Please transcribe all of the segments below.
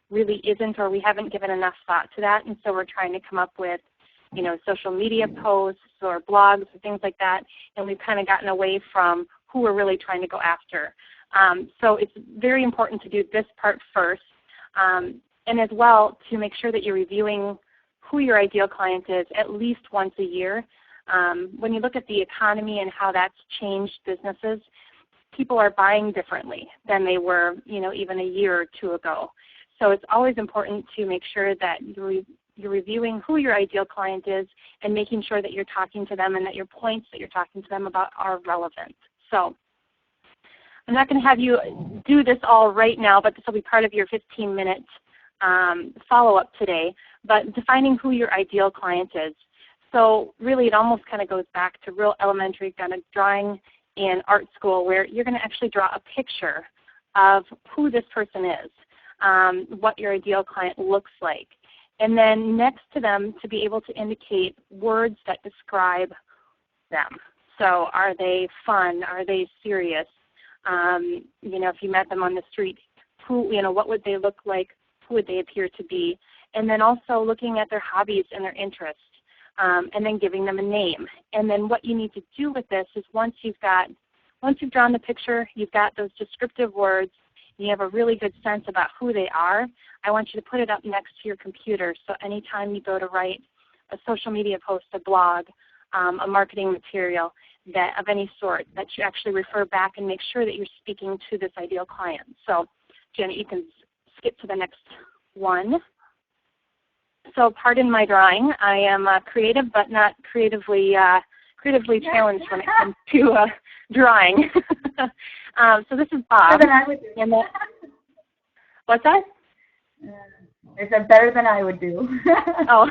really isn't, or we haven't given enough thought to that, and so we're trying to come up with, social media posts or blogs or things like that, and we've kind of gotten away from who we're really trying to go after. So it's very important to do this part first, and as well to make sure that you're reviewing who your ideal client is at least once a year. When you look at the economy and how that's changed businesses, people are buying differently than they were, even a year or two ago. So it's always important to make sure that you're reviewing who your ideal client is and making sure that you're talking to them and that your points that you're talking to them about are relevant. So I'm not going to have you do this all right now, but this will be part of your 15-minute follow-up today. But defining who your ideal client is. So really it almost kind of goes back to real elementary kind of drawing in art school, where you're going to actually draw a picture of who this person is, what your ideal client looks like. And then next to them to be able to indicate words that describe them. So are they fun? Are they serious? If you met them on the street, what would they look like? Who would they appear to be? And then also looking at their hobbies and their interests, and then giving them a name. And then what you need to do with this is once you've drawn the picture, you've got those descriptive words, you have a really good sense about who they are, I want you to put it up next to your computer. So anytime you go to write a social media post, a blog, a marketing material of any sort, that you actually refer back and make sure that you're speaking to this ideal client. So Janet, you can skip to the next one. So pardon my drawing. I am creative, but not creatively challenged when it comes to drawing. So this is Bob. Better than I would do. What's that? It's better than I would do. Oh,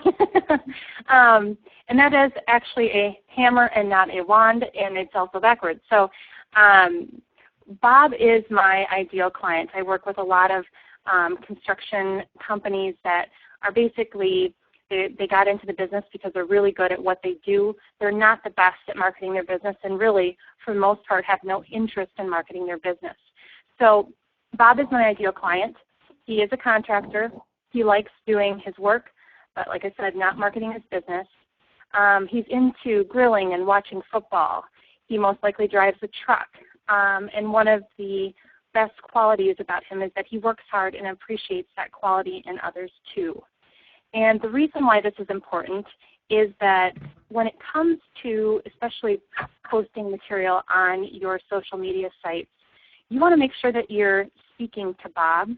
and that is actually a hammer and not a wand, and it's also backwards. So Bob is my ideal client. I work with a lot of construction companies that are basically, they got into the business because they're really good at what they do. They're not the best at marketing their business, and really, for the most part, have no interest in marketing their business. So Bob is my ideal client. He is a contractor. He likes doing his work, but like I said, not marketing his business. He's into grilling and watching football. He most likely drives a truck. And one of the best qualities about him is that he works hard and appreciates that quality in others too. And the reason why this is important is that when it comes to especially posting material on your social media sites, you want to make sure that you're speaking to Bob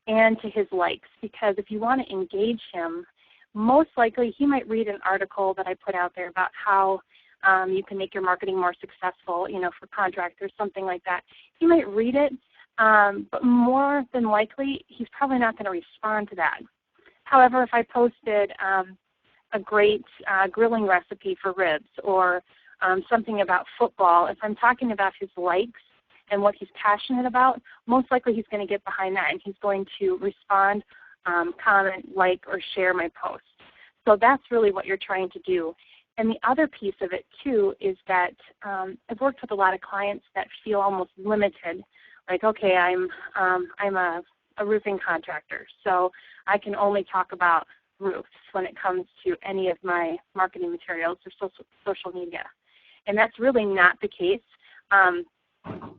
and to his likes, because if you want to engage him, most likely he might read an article that I put out there about how you can make your marketing more successful, for contractors, something like that. He might read it, but more than likely, he's probably not going to respond to that. However, if I posted a great grilling recipe for ribs or something about football, if I'm talking about his likes and what he's passionate about, most likely he's going to get behind that and he's going to respond, comment, like, or share my post. So that's really what you're trying to do. And the other piece of it, too, is that I've worked with a lot of clients that feel almost limited. Like, okay, I'm a roofing contractor, so I can only talk about roofs when it comes to any of my marketing materials or social media. And that's really not the case.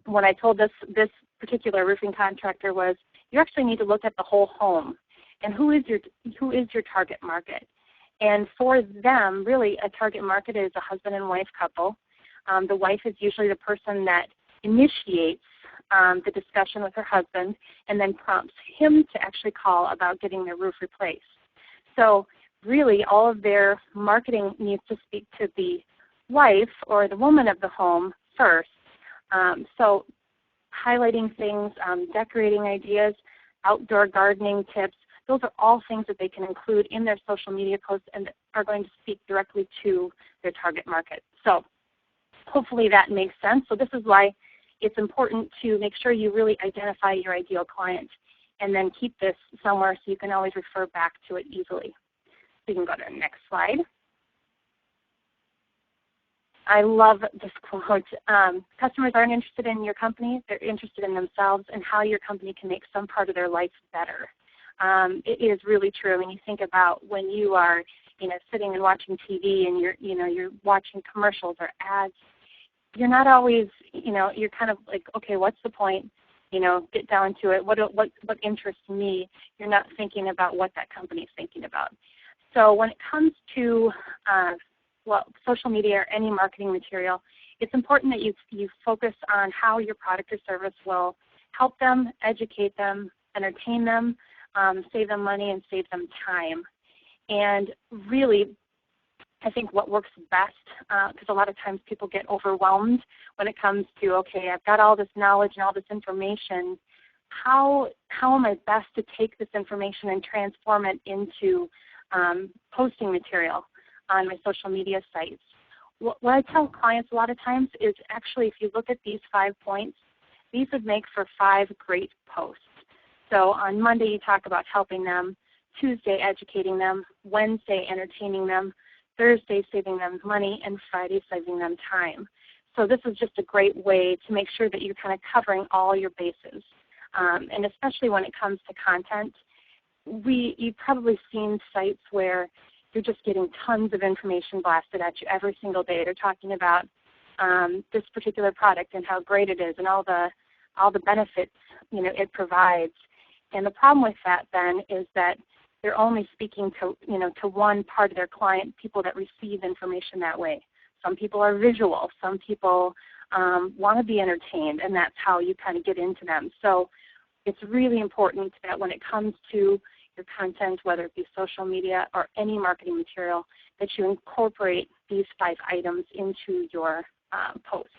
What I told this particular roofing contractor was, you actually need to look at the whole home and who is your target market. And for them, really, a target market is a husband and wife couple. The wife is usually the person that initiates the discussion with her husband and then prompts him to actually call about getting their roof replaced. So really, all of their marketing needs to speak to the wife or the woman of the home first. So highlighting things, decorating ideas, outdoor gardening tips, those are all things that they can include in their social media posts and are going to speak directly to their target market. So hopefully that makes sense. So this is why it's important to make sure you really identify your ideal client and then keep this somewhere so you can always refer back to it easily. So you can go to the next slide. I love this quote. Customers aren't interested in your company. They're interested in themselves and how your company can make some part of their life better. It is really true. I mean, you think about when you are, sitting and watching TV and you're watching commercials or ads. You're not always, you're kind of like, okay, what's the point? Get down to it. What interests me? You're not thinking about what that company is thinking about. So when it comes to social media or any marketing material, it's important that you focus on how your product or service will help them, educate them, entertain them, save them money, and save them time. And really, I think what works best, because a lot of times people get overwhelmed when it comes to, okay, I've got all this knowledge and all this information. How am I best to take this information and transform it into posting material on my social media sites? What I tell clients a lot of times is actually, if you look at these 5 points, these would make for 5 great posts. So on Monday, you talk about helping them. Tuesday, educating them. Wednesday, entertaining them. Thursday, saving them money. And Friday, saving them time. So this is just a great way to make sure that you're kind of covering all your bases. And especially when it comes to content, you've probably seen sites where you're just getting tons of information blasted at you every single day. They're talking about this particular product and how great it is and all the benefits it provides. And the problem with that then is that they're only speaking to one part of their client, people that receive information that way. Some people are visual. Some people want to be entertained, and that's how you kind of get into them. So it's really important that when it comes to your content, whether it be social media or any marketing material, that you incorporate these 5 items into your posts.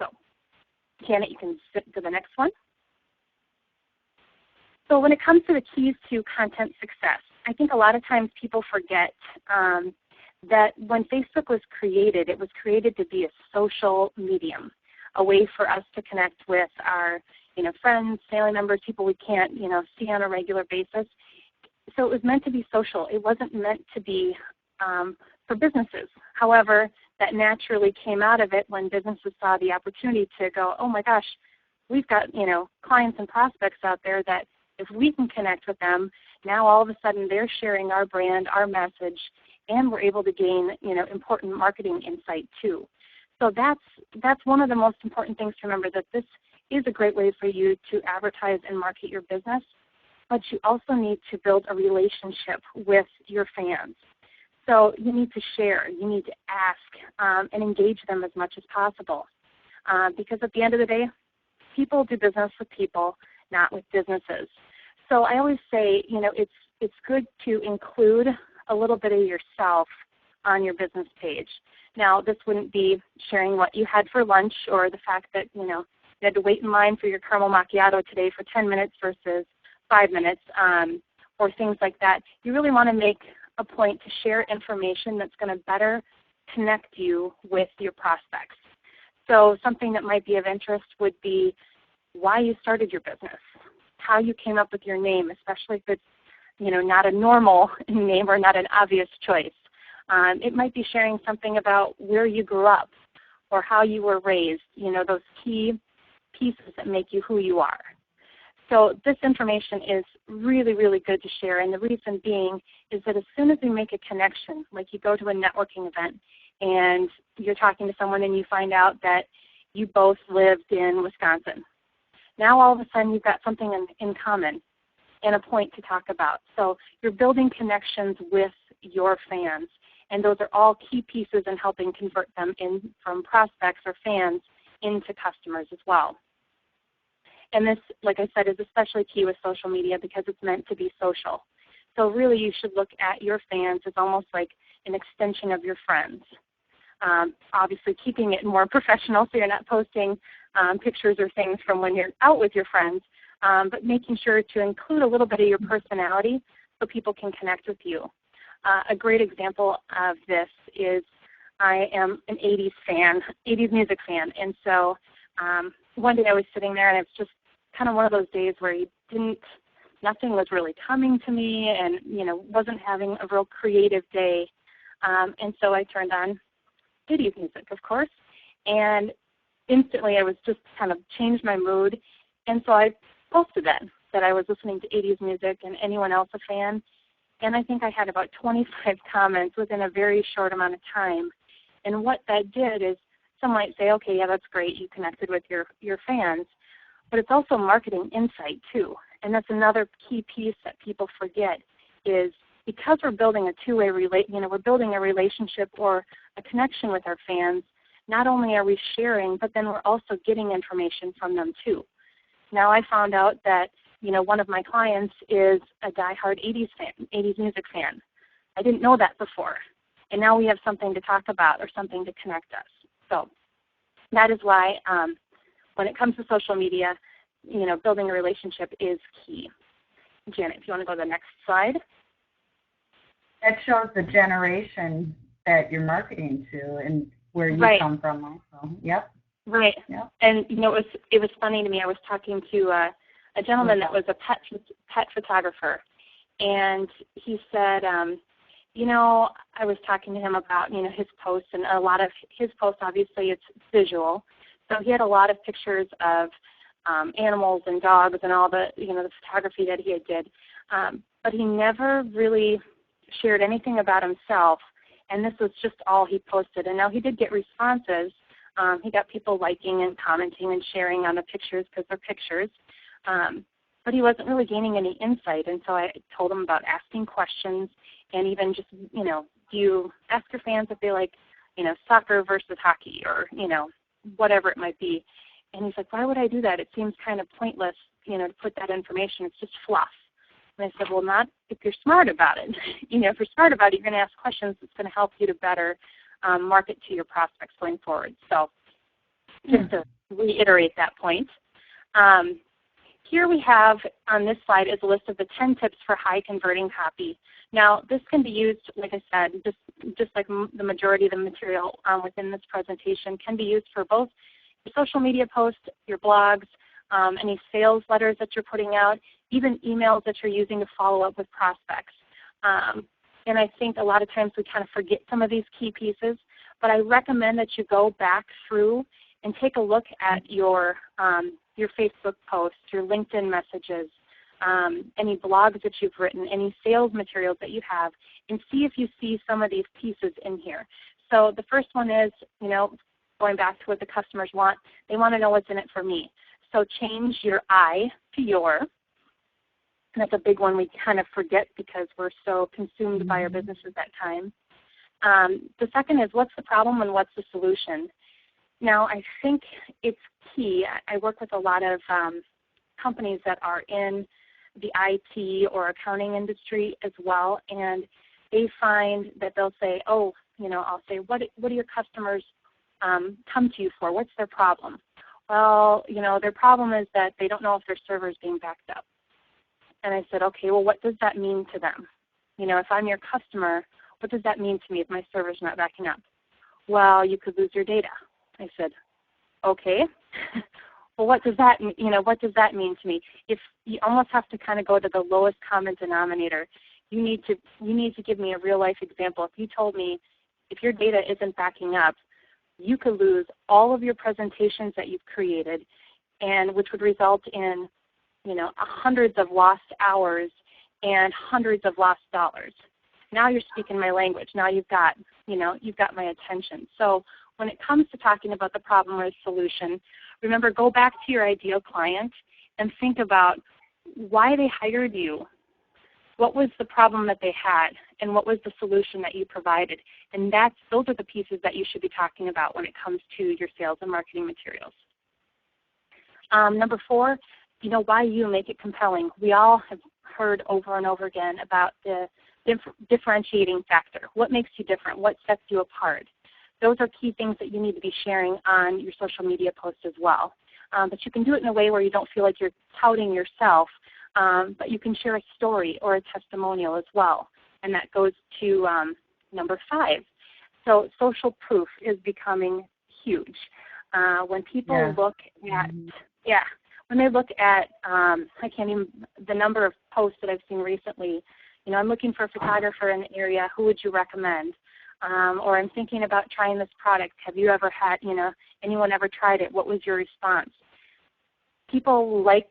So, Janet, you can skip to the next one. So when it comes to the keys to content success, I think a lot of times people forget that when Facebook was created, it was created to be a social medium, a way for us to connect with our friends, family members, people we can't see on a regular basis. So it was meant to be social. It wasn't meant to be for businesses. However, that naturally came out of it when businesses saw the opportunity to go, oh my gosh, we've got clients and prospects out there that if we can connect with them, now all of a sudden they're sharing our brand, our message, and we're able to gain important marketing insight too. So that's one of the most important things to remember, that this is a great way for you to advertise and market your business, but you also need to build a relationship with your fans. So you need to share, you need to ask, and engage them as much as possible. Because at the end of the day, people do business with people, not with businesses. So I always say, it's good to include a little bit of yourself on your business page. Now, this wouldn't be sharing what you had for lunch or the fact that, you had to wait in line for your caramel macchiato today for 10 minutes versus 5 minutes, or things like that. You really want to make a point to share information that's going to better connect you with your prospects. So something that might be of interest would be why you started your business, how you came up with your name, especially if it's not a normal name or not an obvious choice. It might be sharing something about where you grew up or how you were raised, those key pieces that make you who you are. So this information is really, really good to share, and the reason being is that as soon as we make a connection, like you go to a networking event and you're talking to someone and you find out that you both lived in Wisconsin. Now all of a sudden you've got something in common and a point to talk about. So you're building connections with your fans, and those are all key pieces in helping convert them in from prospects or fans into customers as well. And this, like I said, is especially key with social media because it's meant to be social. So really you should look at your fans as almost like an extension of your friends. Obviously keeping it more professional so you're not posting pictures or things from when you're out with your friends, but making sure to include a little bit of your personality so people can connect with you. A great example of this is I am an 80s fan, 80s music fan, and so one day I was sitting there and it was just kind of one of those days where nothing was really coming to me and, wasn't having a real creative day. And so I turned on 80s music, of course, and instantly I was just kind of changed my mood, and so I posted that. that I was listening to 80s music and anyone else a fan. And I think I had about 25 comments within a very short amount of time. And what that did is some might say, okay, yeah, that's great. You connected with your fans. But it's also marketing insight, too. And that's another key piece that people forget is because we're building a two-way we're building a relationship or a connection with our fans, not only are we sharing, but then we're also getting information from them, too. Now I found out that, one of my clients is a diehard 80s music fan. I didn't know that before. And now we have something to talk about or something to connect us. So that is why when it comes to social media, building a relationship is key. Janet, if you want to go to the next slide. That shows the generation that you're marketing to and where you come from also. Yep. Right. Yep. And, it was funny to me. I was talking to a gentleman that was a pet photographer, and he said, I was talking to him about, his posts, and a lot of his posts, obviously, it's visual. So he had a lot of pictures of animals and dogs and all the, the photography that he had did. But he never really shared anything about himself, and this was just all he posted. And now he did get responses. He got people liking and commenting and sharing on the pictures because they're pictures. But he wasn't really gaining any insight, and so I told him about asking questions and even just, do you ask your fans if they like, soccer versus hockey or, whatever it might be. And he's like, why would I do that? It seems kind of pointless, to put that information. It's just fluff. And I said, well, not if you're smart about it. If you're smart about it, you're going to ask questions that's going to help you to better market to your prospects going forward. So just to reiterate that point. Here we have on this slide is a list of the 10 tips for high converting copy. Now this can be used, like I said, just like the majority of the material within this presentation can be used for both your social media posts, your blogs, any sales letters that you're putting out, even emails that you're using to follow up with prospects. And I think a lot of times we kind of forget some of these key pieces, but I recommend that you go back through and take a look at your Facebook posts, your LinkedIn messages, any blogs that you've written, any sales materials that you have, and see if you see some of these pieces in here. So the first one is, going back to what the customers want, they want to know what's in it for me. So change your I to your. And that's a big one we kind of forget because we're so consumed by our business at that time. The second is what's the problem and what's the solution? Now, I think it's key. I work with a lot of companies that are in the IT or accounting industry as well, and they find that they'll say, I'll say, what do your customers come to you for? What's their problem? Well, their problem is that they don't know if their server is being backed up. And I said, okay, well, what does that mean to them? If I'm your customer, what does that mean to me if my server's not backing up? Well, you could lose your data. I said, okay. Well, what does that mean to me? If you almost have to kind of go to the lowest common denominator, you need to give me a real life example. If you told me if your data isn't backing up, you could lose all of your presentations that you've created, and which would result in hundreds of lost hours and hundreds of lost dollars. Now you're speaking my language. Now you've got my attention. So when it comes to talking about the problem or the solution, remember, go back to your ideal client and think about why they hired you. What was the problem that they had, and what was the solution that you provided? And those are the pieces that you should be talking about when it comes to your sales and marketing materials. Number 4, why you make it compelling. We all have heard over and over again about the differentiating factor. What makes you different? What sets you apart? Those are key things that you need to be sharing on your social media posts as well. But you can do it in a way where you don't feel like you're touting yourself, but you can share a story or a testimonial as well. And that goes to number 5. So social proof is becoming huge. When people look at, when they look at, the number of posts that I've seen recently, I'm looking for a photographer in the area, who would you recommend? Or I'm thinking about trying this product. Have you ever had, anyone ever tried it? What was your response? People like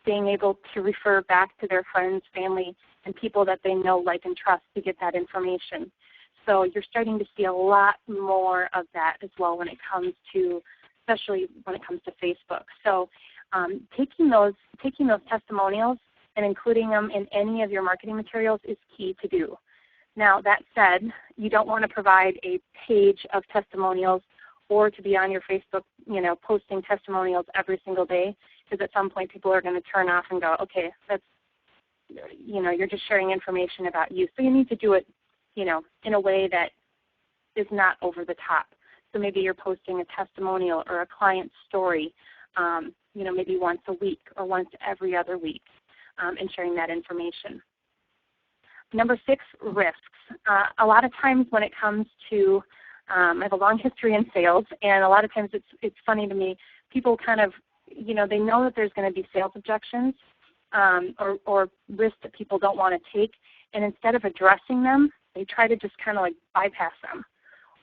being able to refer back to their friends, family, and people that they know, like, and trust to get that information. So you're starting to see a lot more of that as well when it comes to, especially when it comes to Facebook. So taking those testimonials and including them in any of your marketing materials is key to do. Now, that said, you don't want to provide a page of testimonials or to be on your Facebook, posting testimonials every single day, because at some point people are going to turn off and go, okay, that's, you're just sharing information about you. So you need to do it, in a way that is not over the top. So maybe you're posting a testimonial or a client story, maybe once a week or once every other week, and sharing that information. Number 6, risks. A lot of times when it comes to, I have a long history in sales, and a lot of times it's funny to me, people kind of, they know that there's going to be sales objections or risks that people don't want to take, and instead of addressing them, they try to just kind of like bypass them.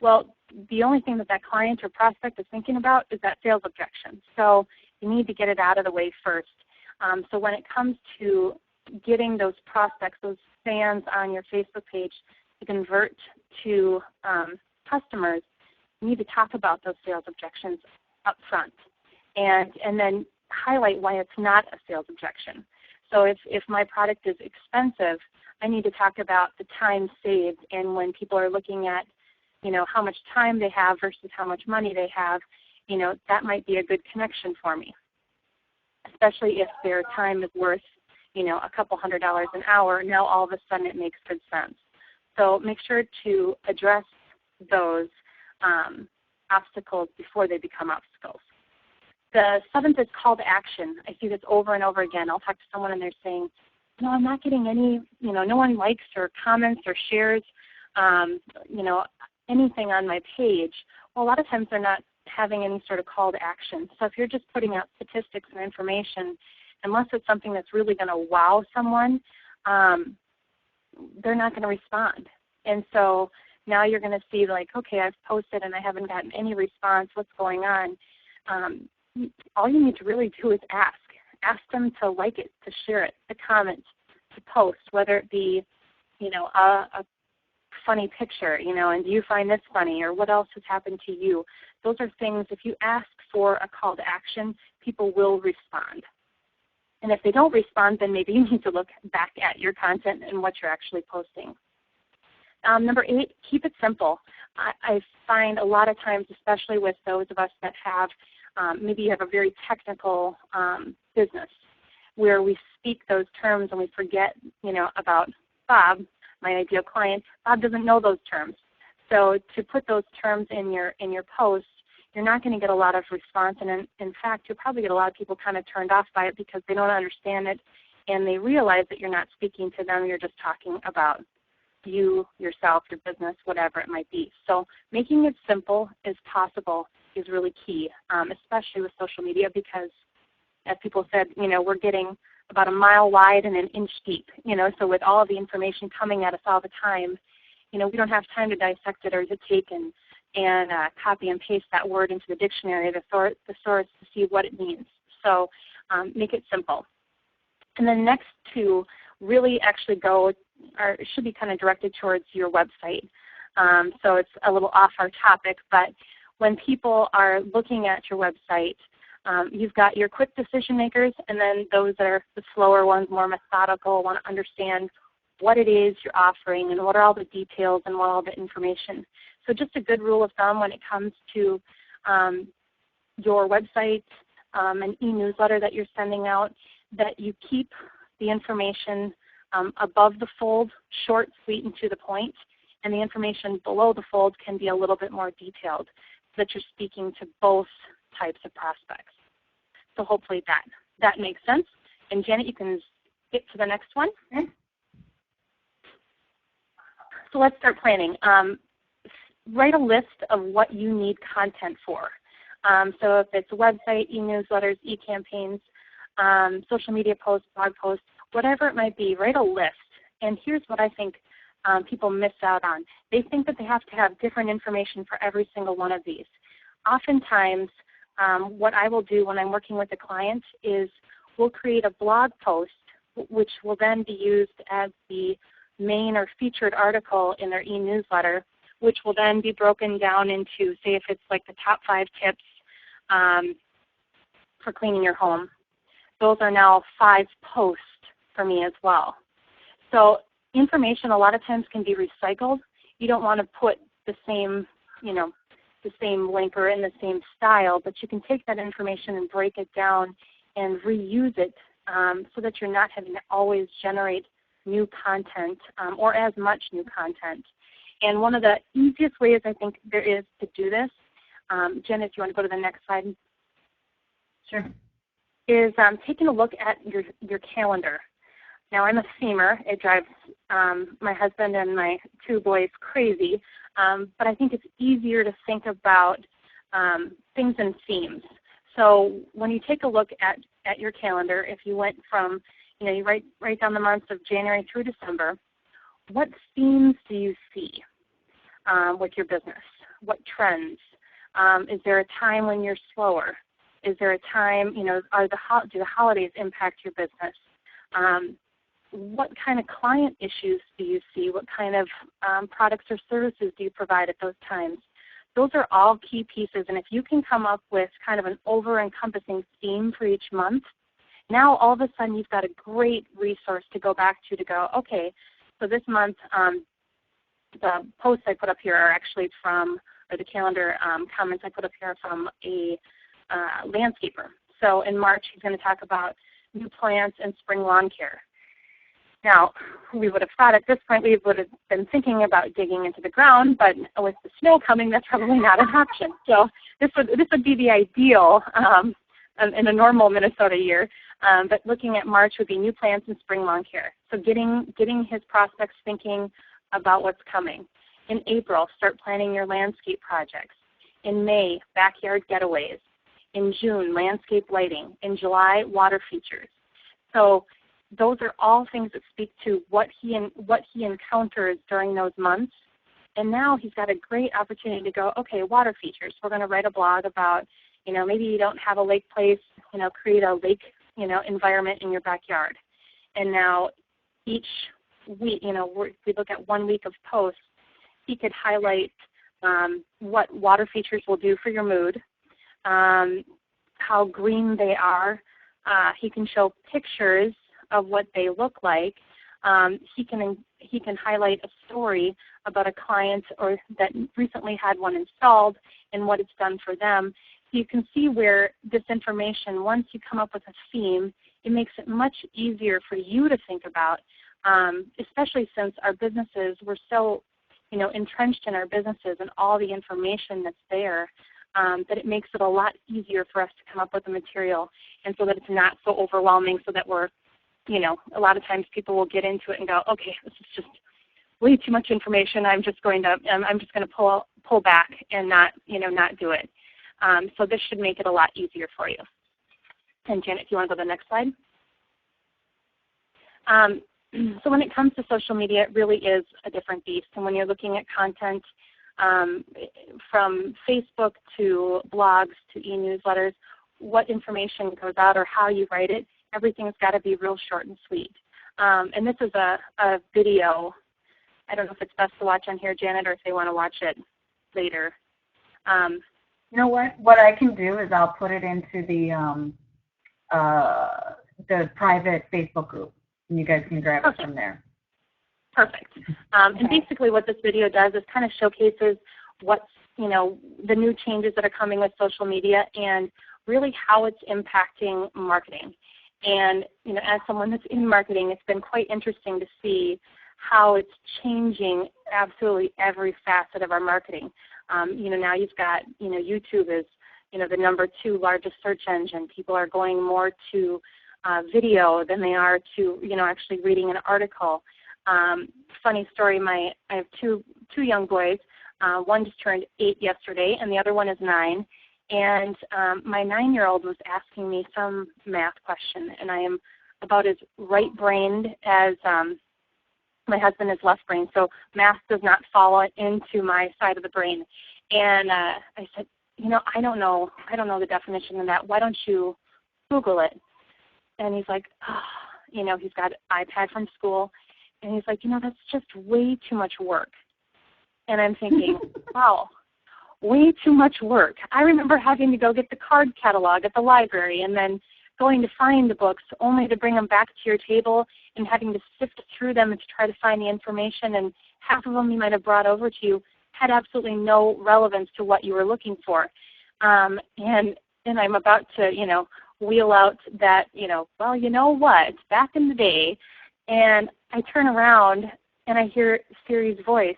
Well, the only thing that client or prospect is thinking about is that sales objection. So you need to get it out of the way first. So when it comes to getting those prospects, those fans on your Facebook page to convert to customers, you need to talk about those sales objections up front and then highlight why it's not a sales objection. So if my product is expensive, I need to talk about the time saved, and when people are looking at how much time they have versus how much money they have, that might be a good connection for me, especially if their time is worth a couple $100 an hour. Now all of a sudden it makes good sense. So make sure to address those obstacles before they become obstacles. The 7th is call to action. I see this over and over again. I'll talk to someone and they're saying, no, I'm not getting any, no one likes or comments or shares, anything on my page. Well, a lot of times they're not having any sort of call to action. So if you're just putting out statistics and information, unless it's something that's really going to wow someone, they're not going to respond. And so now you're going to see like, okay, I've posted and I haven't gotten any response. What's going on? All you need to really do is ask. Ask them to like it, to share it, to comment, to post, whether it be, a funny picture, and do you find this funny, or what else has happened to you? Those are things, if you ask for a call to action, people will respond. And if they don't respond, then maybe you need to look back at your content and what you're actually posting. Number 8, keep it simple. I find a lot of times, especially with those of us that have, maybe you have a very technical business where we speak those terms and we forget, about Bob, my ideal client. Bob doesn't know those terms. So to put those terms in your post, you're not going to get a lot of response. And in fact, you'll probably get a lot of people kind of turned off by it because they don't understand it and they realize that you're not speaking to them. You're just talking about you, yourself, your business, whatever it might be. So making it simple as possible is really key, especially with social media because, as people said, we're getting about a mile wide and an inch deep, so with all of the information coming at us all the time, we don't have time to dissect it or to take and copy and paste that word into the dictionary, the source to see what it means. So make it simple. And then next 2 really actually it should be kind of directed towards your website. So it's a little off our topic, but when people are looking at your website, you've got your quick decision makers and then those that are the slower ones, more methodical, want to understand what it is you're offering and what are all the details and what all the information. So just a good rule of thumb when it comes to your website, an e-newsletter that you're sending out, that you keep the information above the fold, short, sweet, and to the point, and the information below the fold can be a little bit more detailed so that you're speaking to both types of prospects. So hopefully that makes sense. And Janet, you can skip to the next one. Okay. So let's start planning. Write a list of what you need content for. So if it's a website, e-newsletters, e-campaigns, social media posts, blog posts, whatever it might be, write a list. And here's what I think people miss out on. They think that they have to have different information for every single one of these. Oftentimes, what I will do when I'm working with a client is will create a blog post which will then be used as the main or featured article in their e-newsletter, which will then be broken down into, say if it's like the top 5 tips for cleaning your home. Those are now 5 posts for me as well. So information a lot of times can be recycled. You don't want to put the same, the same link or in the same style, but you can take that information and break it down and reuse it so that you're not having to always generate new content or as much new content. And one of the easiest ways I think there is to do this, Jen, if you want to go to the next slide. Sure. Is taking a look at your calendar. Now, I'm a themer. It drives my husband and my 2 boys crazy, but I think it's easier to think about things in themes. So when you take a look at your calendar, if you went from, you write down the months of January through December, what themes do you see with your business? What trends? Is there a time when you're slower? Is there a time, do the holidays impact your business? What kind of client issues do you see? What kind of products or services do you provide at those times? Those are all key pieces, and if you can come up with kind of an over-encompassing theme for each month, now all of a sudden you've got a great resource to go back to go, okay, so this month the posts I put up here are actually from, or the calendar comments I put up here are from a landscaper. So in March he's going to talk about new plants and spring lawn care. Now, we would have thought at this point we would have been thinking about digging into the ground, but with the snow coming, that's probably not an option. So this would be the ideal in a normal Minnesota year. But looking at March would be new plants and spring lawn care. So getting his prospects thinking about what's coming. In April, start planning your landscape projects. In May, backyard getaways. In June, landscape lighting. In July, water features. So those are all things that speak to what he encounters during those months. And now he's got a great opportunity to go, okay, water features. We're going to write a blog about, maybe you don't have a lake place, create a lake, environment in your backyard. And now each week, we look at 1 week of posts, he could highlight what water features will do for your mood, how green they are. He can show pictures of what they look like. He can highlight a story about a client or that recently had one installed and what it's done for them. So you can see where this information, once you come up with a theme, it makes it much easier for you to think about, especially since our businesses, we're so entrenched in our businesses and all the information that's there, that it makes it a lot easier for us to come up with the material, and so that it's not so overwhelming, so that we're, a lot of times people will get into it and go, okay, this is just way too much information. I'm just going to pull back and not do it. So this should make it a lot easier for you. And Janet, if you want to go to the next slide. So when it comes to social media, it really is a different beast. And when you're looking at content from Facebook to blogs to e-newsletters, what information goes out or how you write it, everything's got to be real short and sweet. And this is a video. I don't know if it's best to watch on here, Janet, or if they want to watch it later. You know what? What I can do is I'll put it into the private Facebook group, and you guys can grab it from there. Perfect. And basically what this video does is kind of showcases what's, the new changes that are coming with social media and really how it's impacting marketing. And, as someone that's in marketing, it's been quite interesting to see how it's changing absolutely every facet of our marketing. Now you've got, YouTube is, the number 2 largest search engine. People are going more to video than they are to, actually reading an article. Funny story, I have two young boys. One just turned 8 yesterday, and the other one is 9. And my 9-year-old was asking me some math question, and I am about as right-brained as my husband is left-brained, so math does not fall into my side of the brain. And I said, I don't know the definition of that. Why don't you Google it? And he's like, oh, he's got an iPad from school. And he's like, that's just way too much work. And I'm thinking, wow, way too much work. I remember having to go get the card catalog at the library and then going to find the books only to bring them back to your table and having to sift through them and to try to find the information. And half of them you might have brought over to you had absolutely no relevance to what you were looking for. And I'm about to, wheel out that, well, you know what, it's back in the day. And I turn around and I hear Siri's voice.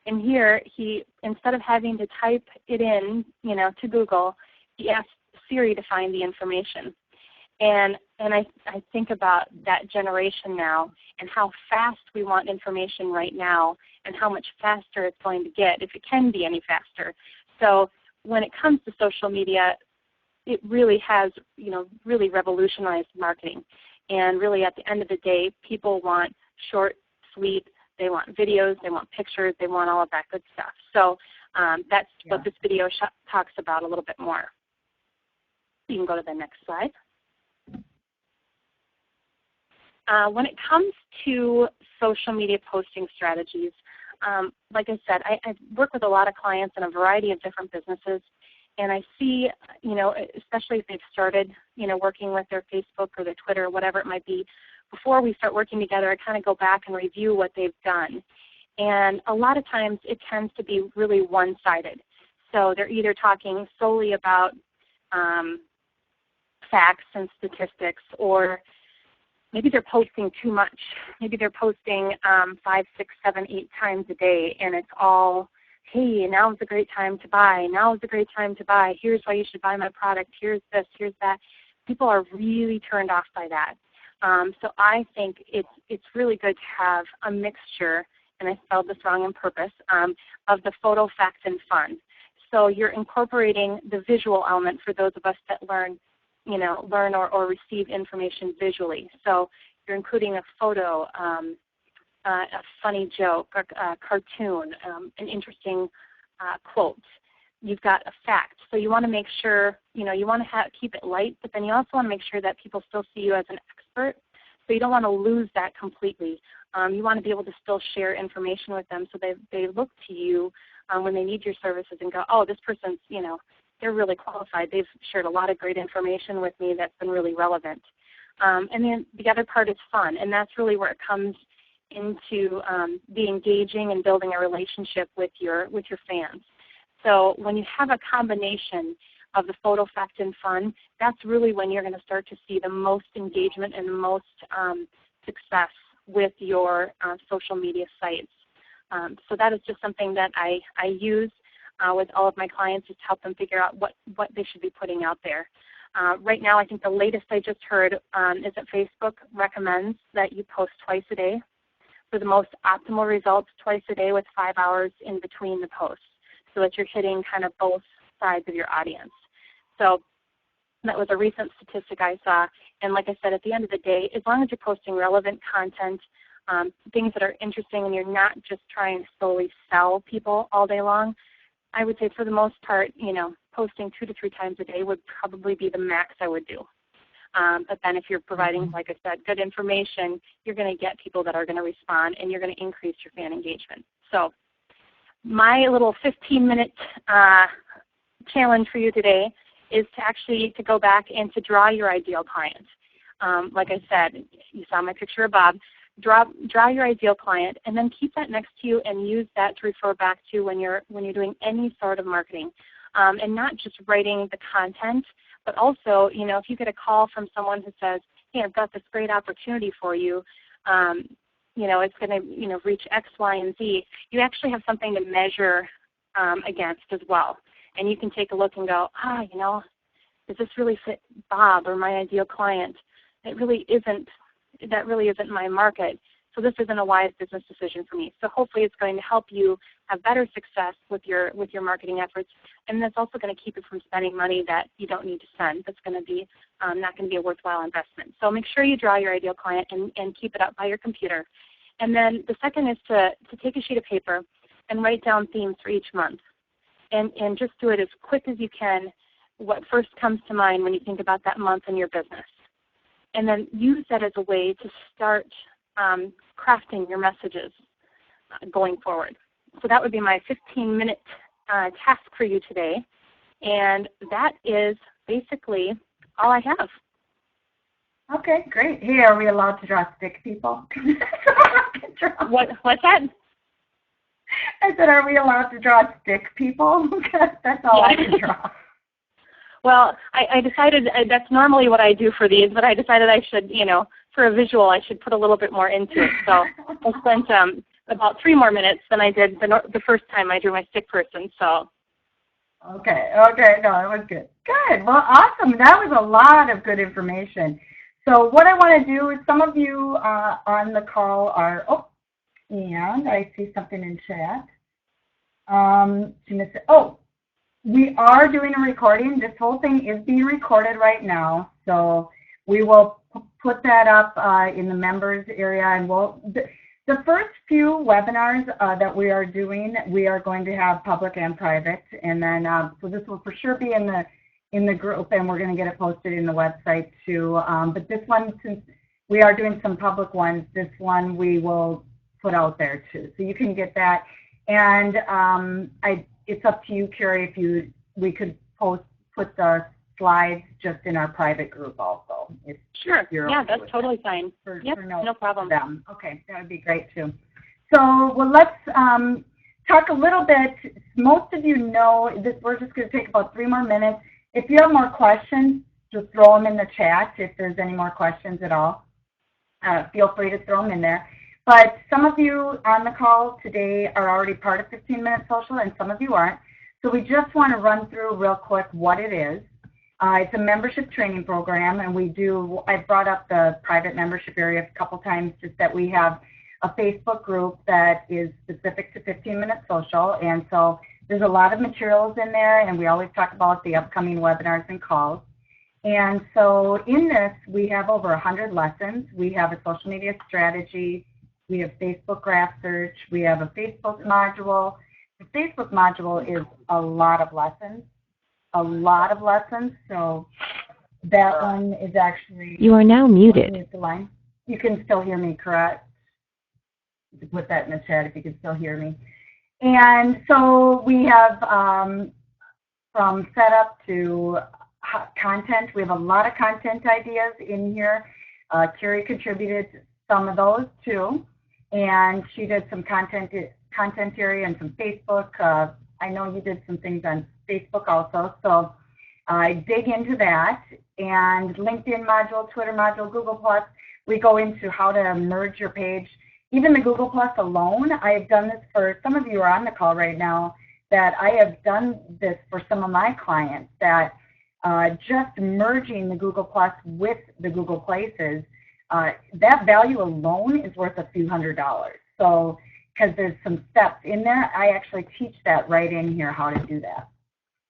And here he, instead of having to type it in, to Google, he asked Siri to find the information. And I think about that generation now and how fast we want information right now and how much faster it's going to get, if it can be any faster. So when it comes to social media, it really has, really revolutionized marketing. And really at the end of the day, people want short, sweet, they want videos, they want pictures, they want all of that good stuff. So that's what this video talks about a little bit more. You can go to the next slide. When it comes to social media posting strategies, like I said, I work with a lot of clients in a variety of different businesses, and I see, especially if they've started, working with their Facebook or their Twitter or whatever it might be, before we start working together, I kind of go back and review what they've done. And a lot of times it tends to be really one-sided. So they're either talking solely about facts and statistics, or maybe they're posting too much. Maybe they're posting 5, 6, 7, 8 times a day, and it's all, hey, now is a great time to buy. Now is a great time to buy. Here's why you should buy my product. Here's this, here's that. People are really turned off by that. So I think it's really good to have a mixture, and I spelled this wrong on purpose, of the photo, fact, and fun. So you're incorporating the visual element for those of us that learn or receive information visually. So you're including a photo, a funny joke, a cartoon, an interesting quote. You've got a fact. So you want to make sure, you want to keep it light, but then you also want to make sure that people still see you as an expert. So you don't want to lose that completely. You want to be able to still share information with them so they look to you when they need your services and go, oh, this person's, they're really qualified. They've shared a lot of great information with me that's been really relevant. And then the other part is fun, and that's really where it comes into the engaging and building a relationship with your fans. So when you have a combination of the photo, fact, and fun, that's really when you're going to start to see the most engagement and the most success with your social media sites. So that is just something that I use with all of my clients, just to help them figure out what they should be putting out there. Right now, I think the latest I just heard is that Facebook recommends that you post twice a day for the most optimal results, twice a day with 5 hours in between the posts, so that you're hitting kind of both sides of your audience. So that was a recent statistic I saw. And like I said, at the end of the day, as long as you're posting relevant content, things that are interesting, and you're not just trying to solely sell people all day long, I would say for the most part, posting 2 to 3 times a day would probably be the max I would do. But then if you're providing, like I said, good information, you're going to get people that are going to respond, and you're going to increase your fan engagement. So my little 15-minute challenge for you today is to go back and to draw your ideal client. Like I said, you saw my picture of Bob. Draw your ideal client, and then keep that next to you and use that to refer back to when you're doing any sort of marketing, and not just writing the content, but also, if you get a call from someone who says, hey, I've got this great opportunity for you, it's going to reach X, Y, and Z, you actually have something to measure against as well. And you can take a look and go, does this really fit Bob or my ideal client? That really isn't my market. So this isn't a wise business decision for me. So hopefully it's going to help you have better success with your marketing efforts, and that's also going to keep you from spending money that you don't need to spend. That's going to be not going to be a worthwhile investment. So make sure you draw your ideal client and keep it up by your computer. And then the second is to take a sheet of paper and write down themes for each month, and just do it as quick as you can. What first comes to mind when you think about that month in your business. and then use that as a way to start crafting your messages going forward. So that would be my 15-minute task for you today, and that is basically all I have. Okay, great. Hey, are we allowed to draw stick people? What's that? I said, are we allowed to draw stick people? That's all I can draw. Well, I decided that's normally what I do for these, but I decided I should, for a visual, I should put a little bit more into it. So I spent about 3 more minutes than I did the first time I drew my stick person. So. Okay, no, it was good. Good, well, awesome. That was a lot of good information. So what I want to do is some of you on the call are, and I see something in chat. We are doing a recording. This whole thing is being recorded right now. So we will put that up in the members area. And the first few webinars that we are doing, we are going to have public and private. And then, so this will for sure be in the group, and we're going to get it posted in the website too. But this one, since we are doing some public ones, this one we will put out there too. So you can get that. And it's up to you, Kari, if we could put the slides just in our private group also. Sure. Yeah, that's totally fine. Yep, no problem. Them. Okay, that would be great too. So, well, let's talk a little bit. Most of you know this. We're just going to take about 3 more minutes. If you have more questions, just throw them in the chat. If there's any more questions at all, feel free to throw them in there. But some of you on the call today are already part of 15-Minute Social, and some of you aren't. So we just want to run through real quick what it is. It's a membership training program, and I've brought up the private membership area a couple times, just that we have a Facebook group that is specific to 15-Minute Social, and so there's a lot of materials in there, and we always talk about the upcoming webinars and calls. And so in this, we have over 100 lessons. We have a social media strategy. We have Facebook graph search. We have a Facebook module. The Facebook module is a lot of lessons. So that one is actually... You are now muted. You can still hear me, correct? You can put that in the chat if you can still hear me. And so we have from setup to content. We have a lot of content ideas in here. Kari contributed some of those too. And she did some content area and some Facebook. I know you did some things on Facebook also. So I dig into that. And LinkedIn module, Twitter module, Google+. We go into how to merge your page. Even the Google+ alone, I have done this for some of you who are on the call right now, that I have done this for some of my clients, that just merging the Google+ with the Google Places, that value alone is worth a few $100s. So, because there's some steps in there, I actually teach that right in here, how to do that.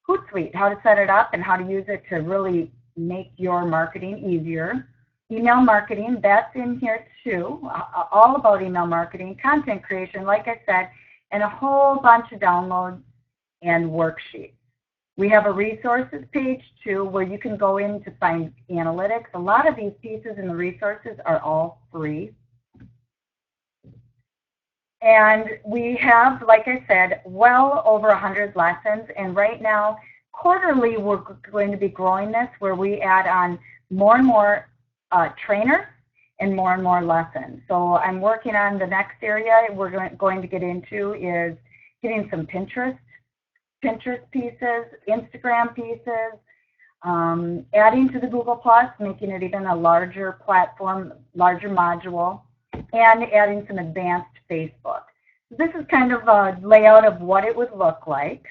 Hootsuite, how to set it up and how to use it to really make your marketing easier. Email marketing, that's in here too, all about email marketing, content creation, like I said, and a whole bunch of downloads and worksheets. We have a resources page too, where you can go in to find analytics. A lot of these pieces in the resources are all free. And we have, like I said, well over 100 lessons, and right now, quarterly, we're going to be growing this, where we add on more and more trainers and more lessons. So I'm working on the next area we're going to get into is getting some Pinterest pieces, Instagram pieces, adding to the Google+, making it even a larger platform, larger module, and adding some advanced Facebook. This is kind of a layout of what it would look like.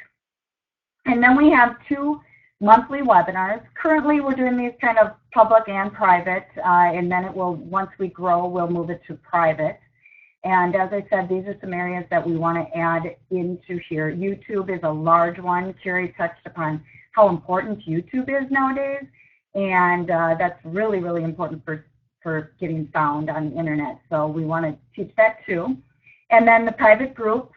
And then we have 2 monthly webinars. Currently, we're doing these kind of public and private, and then it will, once we grow, we'll move it to private. And as I said, these are some areas that we want to add into here. YouTube is a large one. Kari touched upon how important YouTube is nowadays, and that's really, really important for getting found on the internet. So we want to teach that too. And then the private group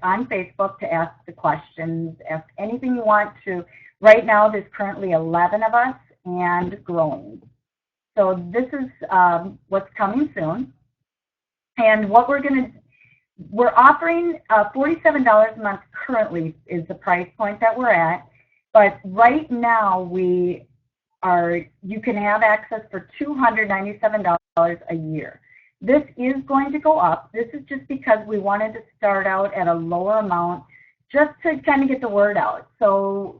on Facebook to ask the questions, ask anything you want to. Right now, there's currently 11 of us and growing. So this is what's coming soon. And what we're offering $47 a month currently is the price point that we're at. But right now you can have access for $297 a year. This is going to go up. This is just because we wanted to start out at a lower amount just to kind of get the word out. So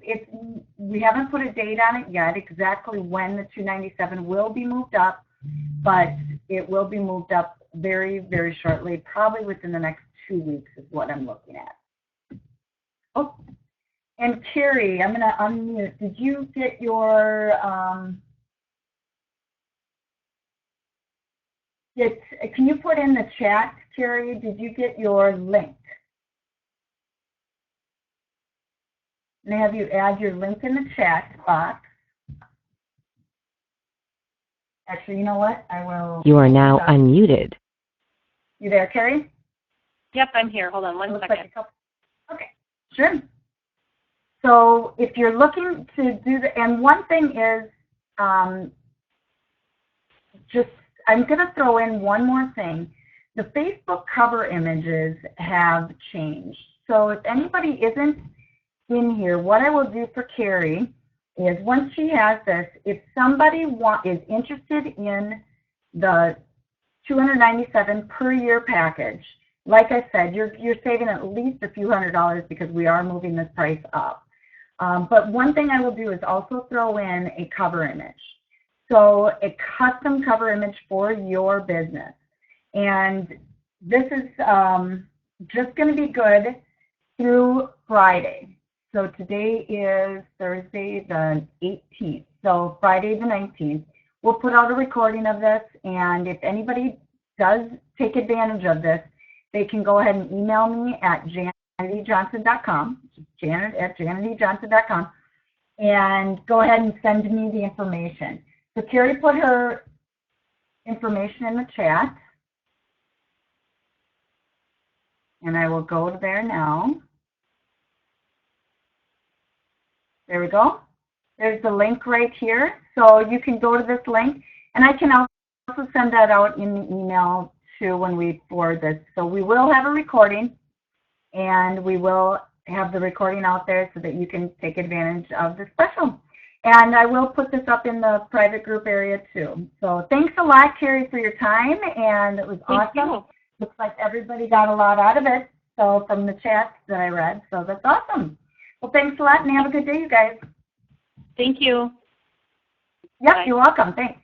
we haven't put a date on it yet, exactly when the $297 will be moved up, but it will be moved up very, very shortly, probably within the next 2 weeks is what I'm looking at. Oh, and Kari, I'm going to unmute. Did you get your, can you put in the chat, Kari, did you get your link? And have you add your link in the chat box? Actually, you know what? I will. You are now unmuted. You there, Kari? Yep, I'm here. Hold on one second. Okay, sure. So if you're looking to do and one thing is, I'm going to throw in one more thing. The Facebook cover images have changed. So if anybody isn't in here, what I will do for Kari is once she has this, if somebody is interested in the $297 per year package, like I said, you're saving at least a few $100s because we are moving this price up. But one thing I will do is also throw in a cover image. So a custom cover image for your business. And this is just going to be good through Friday. So today is Thursday the 18th. So Friday the 19th, we'll put out a recording of this. And if anybody does take advantage of this, they can go ahead and email me at janetjohnson.com, janet@janetjohnson.com, and go ahead and send me the information. So Kari put her information in the chat. And I will go to there now. There we go. There's the link right here. So you can go to this link. And I can also send that out in the email too when we forward this. So we will have a recording. And we will have the recording out there so that you can take advantage of the special. And I will put this up in the private group area too. So thanks a lot, Kari, for your time. And it was awesome. Looks like everybody got a lot out of it. So from the chats that I read. So that's awesome. Well, thanks a lot and have a good day, you guys. Thank you. Yep, Bye. You're welcome. Thanks.